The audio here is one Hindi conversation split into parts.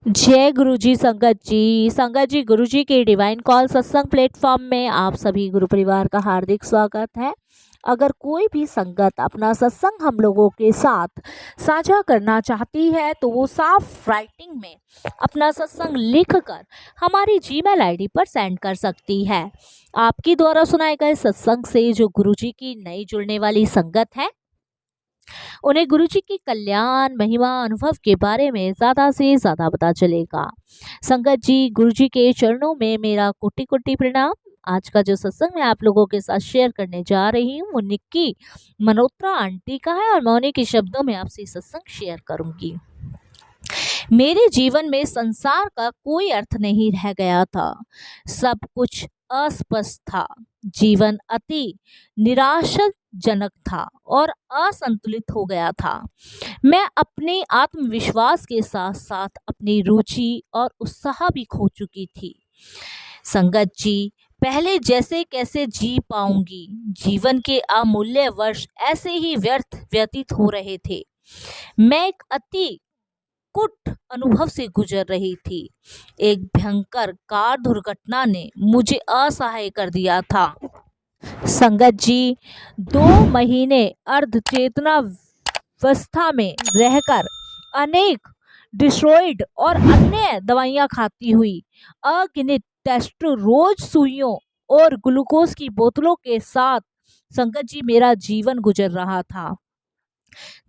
जय गुरु जी। संगत जी गुरु जी के डिवाइन कॉल सत्संग प्लेटफॉर्म में आप सभी गुरु परिवार का हार्दिक स्वागत है। अगर कोई भी संगत अपना सत्संग हम लोगों के साथ साझा करना चाहती है तो वो साफ राइटिंग में अपना सत्संग लिखकर हमारी जीमेल आईडी पर सेंड कर सकती है। आपकी द्वारा सुनाए गए सत्संग से जो गुरु जी की नई जुड़ने वाली संगत है उन्हें गुरु जी की कल्याण महिमा अनुभव के बारे में ज़्यादा से ज़्यादा पता चलेगा। संगत जी गुरु जी के चरणों में मेरा कोटि कोटि प्रणाम। आज का जो सत्संग मैं आप लोगों के साथ शेयर करने जा रही हूँ वो निक्की मल्होत्रा आंटी का है और मैं उन्हीं के शब्दों में आपसे सत्संग शेयर करूंगी। मेरे जीवन में संसार का कोई अर्थ नहीं रह गया था। सब कुछ अस्पष्ट था। जीवन अति निराशाजनक था और असंतुलित हो गया था। मैं अपने आत्मविश्वास के साथ साथ अपनी रुचि और उत्साह भी खो चुकी थी। संगत जी, पहले जैसे कैसे जी पाऊंगी। जीवन के अमूल्य वर्ष ऐसे ही व्यर्थ व्यतीत हो रहे थे। मैं एक अति कुट अनुभव से गुजर रही थी। एक भयंकर कार दुर्घटना ने मुझे असहाय कर दिया था। संगत जी, 2 महीने अर्ध चेतनावस्था में रहकर अनेक डिस्ट्रॉइड और अन्य दवाइयां खाती हुई, अगिनत टेस्ट रोज सुइयों और ग्लूकोज की बोतलों के साथ संगत जी मेरा जीवन गुजर रहा था।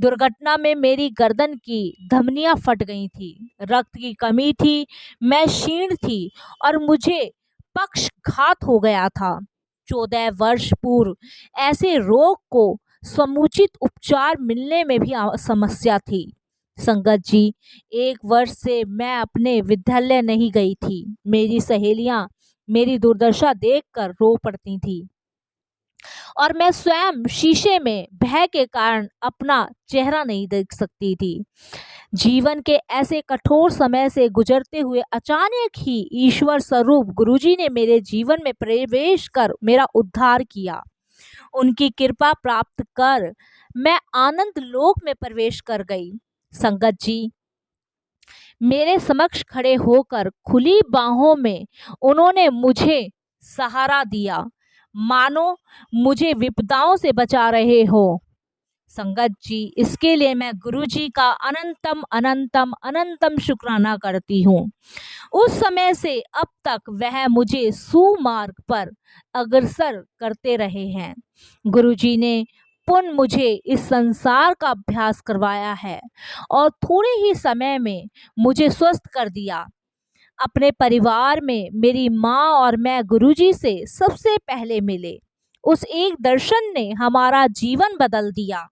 दुर्घटना में मेरी गर्दन की धमनियां फट गई थी। रक्त की कमी थी। मैं क्षीण थी और मुझे पक्षघात हो गया था। 14 वर्ष पूर्व ऐसे रोग को समुचित उपचार मिलने में भी समस्या थी। संगत जी, 1 वर्ष से मैं अपने विद्यालय नहीं गई थी। मेरी सहेलियां मेरी दुर्दशा देखकर रो पड़ती थी और मैं स्वयं शीशे में भय के कारण अपना चेहरा नहीं देख सकती थी। जीवन के ऐसे कठोर समय से गुजरते हुए अचानक ही ईश्वर स्वरूप गुरुजी ने मेरे जीवन में प्रवेश कर मेरा उद्धार किया। उनकी कृपा प्राप्त कर मैं आनंद लोक में प्रवेश कर गई। संगत जी, मेरे समक्ष खड़े होकर खुली बाहों में उन्होंने मुझे सहारा दिया, मानो मुझे विपदाओं से बचा रहे हो। संगत जी, इसके लिए मैं गुरु जी का अनंतम अनंतम अनंतम शुक्राना करती हूँ। उस समय से अब तक वह मुझे सुमार्ग पर अग्रसर करते रहे हैं। गुरु जी ने पुनः मुझे इस संसार का अभ्यास करवाया है और थोड़े ही समय में मुझे स्वस्थ कर दिया। अपने परिवार में मेरी माँ और मैं गुरुजी से सबसे पहले मिले। उस एक दर्शन ने हमारा जीवन बदल दिया।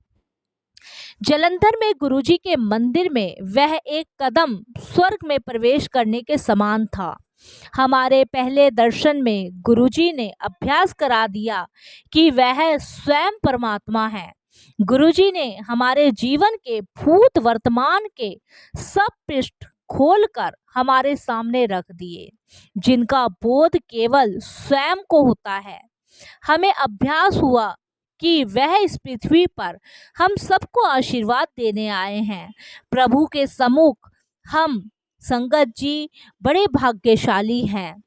जलंधर में गुरुजी के मंदिर में वह एक कदम स्वर्ग में प्रवेश करने के समान था। हमारे पहले दर्शन में गुरुजी ने अभ्यास करा दिया कि वह स्वयं परमात्मा है। गुरुजी ने हमारे जीवन के भूत वर्तमान के सब पृष्ठ खोलकर हमारे सामने रख दिए, जिनका बोध केवल स्वयं को होता है। हमें अभ्यास हुआ कि वह इस पृथ्वी पर हम सबको आशीर्वाद देने आए हैं। प्रभु के सम्मुख हम संगत जी बड़े भाग्यशाली हैं।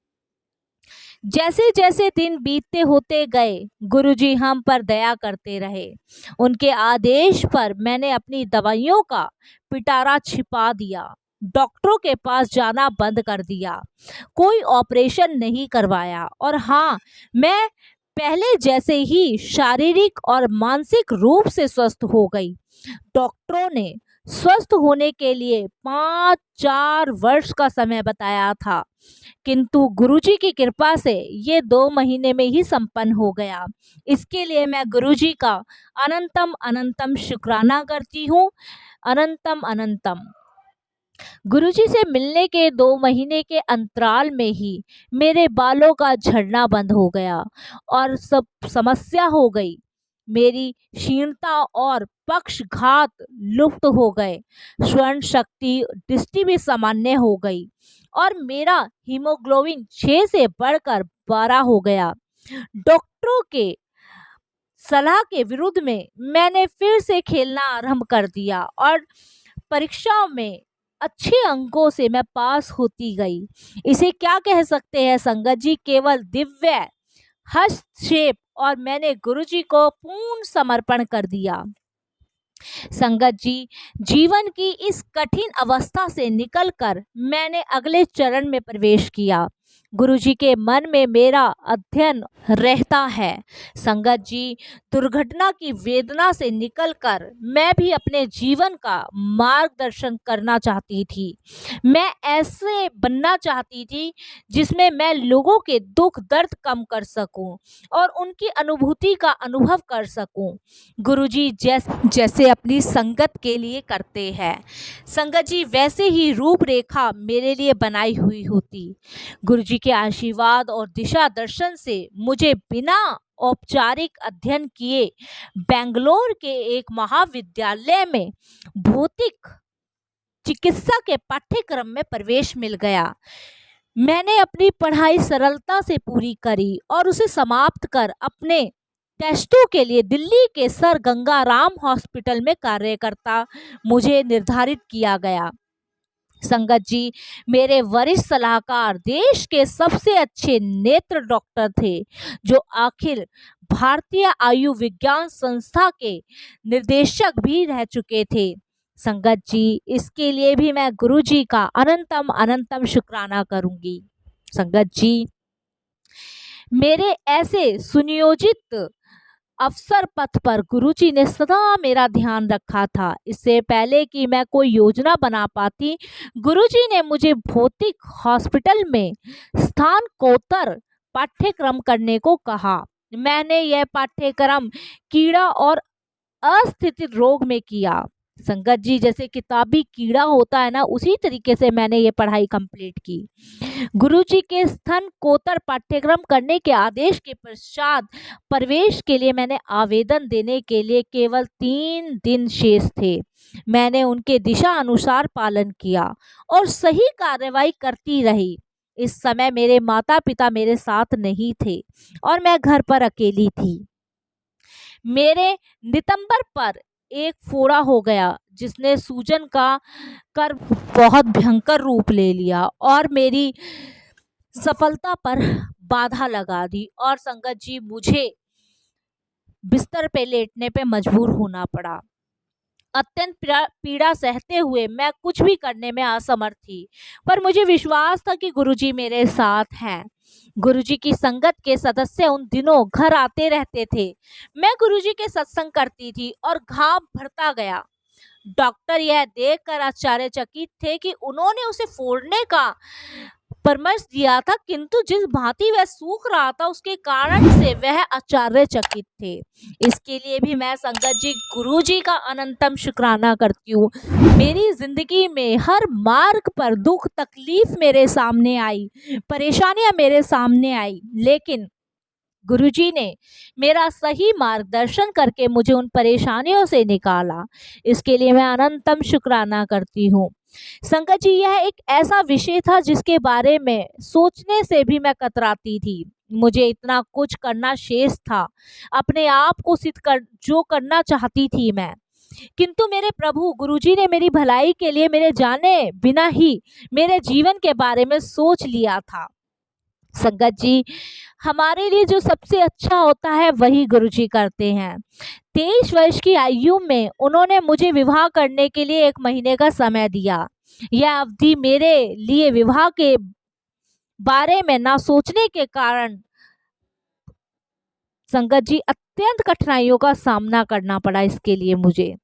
जैसे जैसे दिन बीतते होते गए गुरुजी हम पर दया करते रहे। उनके आदेश पर मैंने अपनी दवाइयों का पिटारा छिपा दिया, डॉक्टरों के पास जाना बंद कर दिया, कोई ऑपरेशन नहीं करवाया और हाँ, मैं पहले जैसे ही शारीरिक और मानसिक रूप से स्वस्थ हो गई। डॉक्टरों ने स्वस्थ होने के लिए 5-4 वर्ष का समय बताया था, किंतु गुरुजी की कृपा से ये 2 महीने में ही संपन्न हो गया। इसके लिए मैं गुरुजी का अनंतम अनंतम शुक्राना करती हूँ। अनंतम अनंतम। गुरुजी से मिलने के 2 महीने के अंतराल में ही मेरे बालों का झड़ना बंद हो गया और सब समस्या हो गई। मेरी क्षीणता और पक्षघात लुप्त हो गए। स्वर्ण शक्ति दृष्टि भी सामान्य हो गई और मेरा हीमोग्लोबिन 6 से बढ़कर 12 हो गया। डॉक्टरों के सलाह के विरुद्ध में मैंने फिर से खेलना आरंभ कर दिया और परीक्षाओं में अच्छे अंकों से मैं पास होती गई। इसे क्या कह सकते हैं संगत जी, केवल दिव्य हस्तक्षेप, और मैंने गुरुजी को पूर्ण समर्पण कर दिया। संगत जी, जीवन की इस कठिन अवस्था से निकलकर मैंने अगले चरण में प्रवेश किया। गुरुजी के मन में मेरा अध्ययन रहता है। संगत जी, दुर्घटना की वेदना से निकलकर मैं भी अपने जीवन का मार्गदर्शन करना चाहती थी। मैं ऐसे बनना चाहती थी जिसमें मैं लोगों के दुख दर्द कम कर सकूं और उनकी अनुभूति का अनुभव कर सकूं, गुरुजी जैसे अपनी संगत के लिए करते हैं। संगत जी, वैसे ही रूपरेखा मेरे लिए बनाई हुई होती। गुरुजी के आशीर्वाद और दिशा दर्शन से मुझे बिना औपचारिक अध्ययन किए बेंगलोर के एक महाविद्यालय में भौतिक चिकित्सा के पाठ्यक्रम में प्रवेश मिल गया। मैंने अपनी पढ़ाई सरलता से पूरी करी और उसे समाप्त कर अपने टेस्टों के लिए दिल्ली के सर गंगाराम हॉस्पिटल में कार्यकर्ता मुझे निर्धारित किया गया। संगत जी, मेरे वरिष्ठ सलाहकार देश के सबसे अच्छे नेत्र डॉक्टर थे, जो आखिर भारतीय आयुर्विज्ञान संस्था के निर्देशक भी रह चुके थे। संगत जी, इसके लिए भी मैं गुरुजी का अनंतम अनंतम शुक्राना करूंगी। संगत जी, मेरे ऐसे सुनियोजित अवसर पथ पर गुरुजी ने सदा मेरा ध्यान रखा था। इससे पहले कि मैं कोई योजना बना पाती, गुरुजी ने मुझे भौतिक हॉस्पिटल में स्नातकोत्तर पाठ्यक्रम करने को कहा। मैंने यह पाठ्यक्रम कीड़ा और अस्थिति रोग में किया। संगत जी, जैसे किताबी कीड़ा होता है ना, उसी तरीके से मैंने ये पढ़ाई कंप्लीट की। गुरुजी के स्नातकोत्तर पाठ्यक्रम करने के आदेश के पश्चात प्रवेश के लिए मैंने आवेदन देने के लिए केवल 3 दिन शेष थे। मैंने उनके दिशा अनुसार पालन किया और सही कार्रवाई करती रही। इस समय मेरे माता पिता मेरे साथ नहीं थे और मैं घर पर अकेली थी। मेरे नितंबर पर एक फोड़ा हो गया, जिसने सूजन का कर बहुत भयंकर रूप ले लिया और मेरी सफलता पर बाधा लगा दी। और संगत जी, मुझे बिस्तर पे लेटने पे मजबूर होना पड़ा। अत्यंत पीड़ा सहते हुए मैं कुछ भी करने में असमर्थ थी, पर मुझे विश्वास था कि गुरुजी मेरे साथ हैं। गुरुजी की संगत के सदस्य उन दिनों घर आते रहते थे। मैं गुरुजी के सत्संग करती थी और घाव भरता गया। डॉक्टर यह देखकर आश्चर्यचकित थे कि उन्होंने उसे फोड़ने का परामर्श दिया था, किंतु जिस भांति वह सूख रहा था उसके कारण से वह आश्चर्यचकित थे। इसके लिए भी मैं संगत जी गुरुजी का अनंतम शुक्राना करती हूँ। मेरी जिंदगी में हर मार्ग पर दुख तकलीफ मेरे सामने आई, परेशानियां मेरे सामने आई, लेकिन गुरुजी ने मेरा सही मार्गदर्शन करके मुझे उन परेशानियों से निकाला। इसके लिए मैं अनंतम शुक्राना करती हूँ। संगत जी, यह एक ऐसा विषय था जिसके बारे में सोचने से भी मैं कतराती थी। मुझे इतना कुछ करना शेष था, अपने आप को सिद्ध कर जो करना चाहती थी मैं, किंतु मेरे प्रभु गुरुजी ने मेरी भलाई के लिए मेरे जाने बिना ही मेरे जीवन के बारे में सोच लिया था। संगत जी, हमारे लिए जो सबसे अच्छा होता है वही गुरुजी करते हैं। 23 वर्ष की आयु में उन्होंने मुझे विवाह करने के लिए 1 महीने का समय दिया। यह अवधि मेरे लिए विवाह के बारे में ना सोचने के कारण संगत जी अत्यंत कठिनाइयों का सामना करना पड़ा। इसके लिए मुझे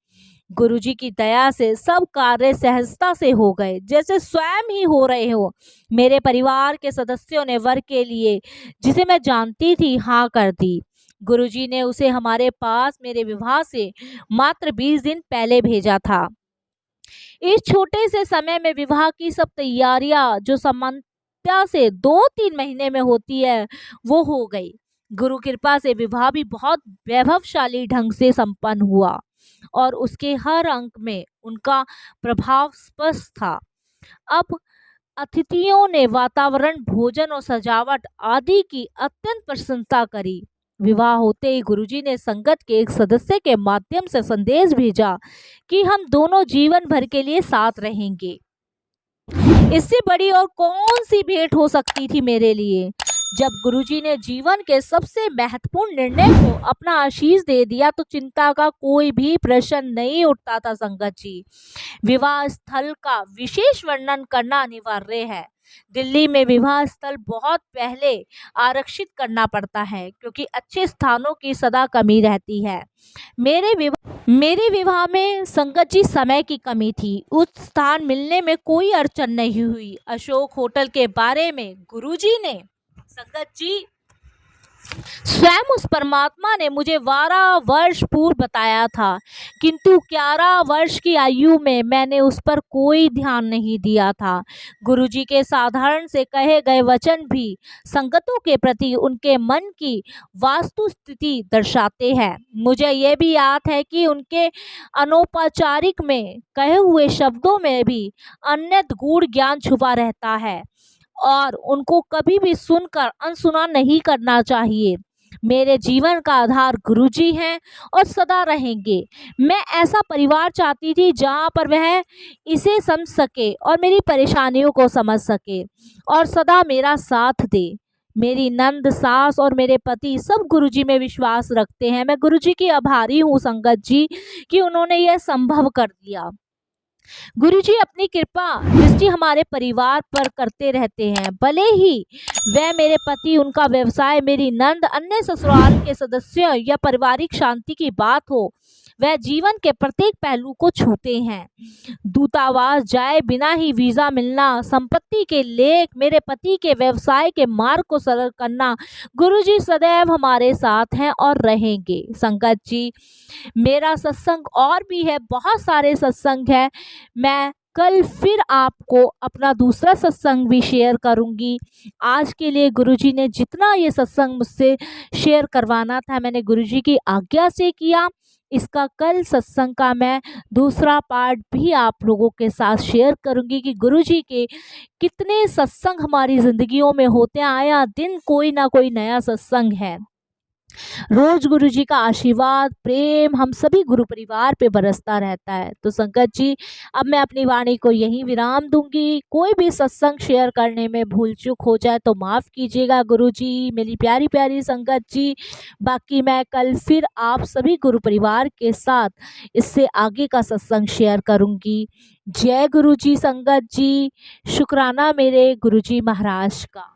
गुरुजी की दया से सब कार्य सहजता से हो गए, जैसे स्वयं ही हो रहे हो। मेरे परिवार के सदस्यों ने वर के लिए, जिसे मैं जानती थी, हाँ कर दी। गुरुजी ने उसे हमारे पास मेरे विवाह से मात्र 20 दिन पहले भेजा था। इस छोटे से समय में विवाह की सब तैयारियां जो सामान्यता से 2-3 महीने में होती है वो हो गई। गुरु कृपा से विवाह भी बहुत वैभवशाली ढंग से संपन्न हुआ और उसके हर अंक में उनका प्रभाव स्पष्ट था। अब अतिथियों ने वातावरण, भोजन और सजावट आदि की अत्यंत प्रशंसा करी। विवाह होते ही गुरुजी ने संगत के एक सदस्य के माध्यम से संदेश भेजा कि हम दोनों जीवन भर के लिए साथ रहेंगे। इससे बड़ी और कौन सी भेंट हो सकती थी मेरे लिए। जब गुरुजी ने जीवन के सबसे महत्वपूर्ण निर्णय को अपना आशीष दे दिया तो चिंता का कोई भी प्रश्न नहीं उठता था संगत जी। विवाह स्थल का विशेष वर्णन करना अनिवार्य है। दिल्ली में विवाह स्थल बहुत पहले आरक्षित करना पड़ता है क्योंकि अच्छे स्थानों की सदा कमी रहती है। मेरे विवाह में संगत जी समय की कमी थी। उस स्थान मिलने में कोई अड़चन नहीं हुई। अशोक होटल के बारे में गुरुजी ने संगत जी स्वयं उस परमात्मा ने मुझे 12 वर्ष पूर्व बताया था, किंतु 11 वर्ष की आयु में मैंने उस पर कोई ध्यान नहीं दिया था। गुरुजी के साधारण से कहे गए वचन भी संगतों के प्रति उनके मन की वास्तु स्थिति दर्शाते हैं। मुझे यह भी याद है कि उनके अनौपचारिक में कहे हुए शब्दों में भी अन्यथ गूढ़ ज्ञान छुपा रहता है और उनको कभी भी सुनकर अनसुना नहीं करना चाहिए। मेरे जीवन का आधार गुरुजी हैं और सदा रहेंगे। मैं ऐसा परिवार चाहती थी जहाँ पर वह इसे समझ सके और मेरी परेशानियों को समझ सके और सदा मेरा साथ दे। मेरी नंद, सास और मेरे पति सब गुरुजी में विश्वास रखते हैं। मैं गुरुजी की आभारी हूँ संगत जी कि उन्होंने यह संभव कर दिया। गुरुजी अपनी कृपा दृष्टि हमारे परिवार पर करते रहते हैं। भले ही वह मेरे पति, उनका व्यवसाय, मेरी नंद, अन्य ससुराल के सदस्यों या पारिवारिक शांति की बात हो, वह जीवन के प्रत्येक पहलू को छूते हैं। दूतावास जाए बिना ही वीजा मिलना, संपत्ति के लेख, मेरे पति के व्यवसाय के मार्ग को सरल करना, गुरुजी सदैव हमारे साथ हैं और रहेंगे। संगत जी, मेरा सत्संग और भी है, बहुत सारे सत्संग है। मैं कल फिर आपको अपना दूसरा सत्संग भी शेयर करूंगी। आज के लिए गुरुजी ने जितना ये सत्संग मुझसे शेयर करवाना था मैंने गुरुजी की आज्ञा से किया। इसका कल सत्संग का मैं दूसरा पार्ट भी आप लोगों के साथ शेयर करूंगी कि गुरुजी के कितने सत्संग हमारी ज़िंदगियों में होते हैं। आया दिन कोई ना कोई नया सत्संग है। रोज गुरुजी का आशीर्वाद, प्रेम हम सभी गुरु परिवार पे बरसता रहता है। तो संगत जी, अब मैं अपनी वाणी को यहीं विराम दूंगी। कोई भी सत्संग शेयर करने में भूल चूक हो जाए तो माफ़ कीजिएगा गुरुजी, मेरी प्यारी प्यारी संगत जी। बाकी मैं कल फिर आप सभी गुरु परिवार के साथ इससे आगे का सत्संग शेयर करूंगी। जय गुरुजी संगत जी। शुक्राना मेरे गुरुजी महाराज का।